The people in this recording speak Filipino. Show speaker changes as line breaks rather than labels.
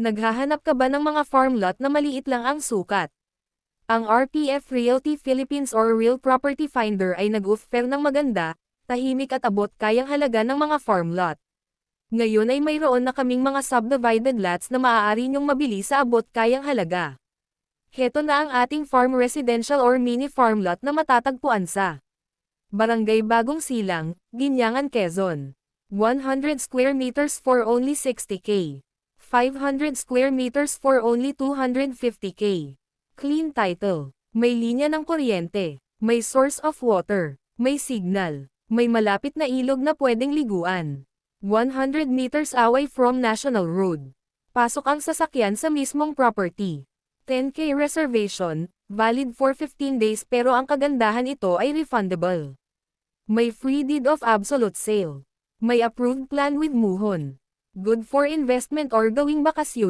Naghahanap ka ba ng mga farm lot na maliit lang ang sukat? Ang RPF Realty Philippines or Real Property Finder ay nag-offer ng maganda, tahimik at abot kayang halaga ng mga farm lot. Ngayon ay mayroon na kaming mga subdivided lots na maaari nyong mabili sa abot kayang halaga. Heto na ang ating farm residential or mini farm lot na matatagpuan sa Barangay Bagong Silang, Ginyangan, Quezon. 100 square meters for only 60K. 500 square meters for only 250K. Clean title. May linya ng kuryente. May source of water. May signal. May malapit na ilog na pwedeng liguan. 100 meters away from National Road. Pasok ang sasakyan sa mismong property. 10K reservation, valid for 15 days pero ang kagandahan ito ay refundable. May free deed of absolute sale. May approved plan with Muhon. Good for investment or gawing bakasyon.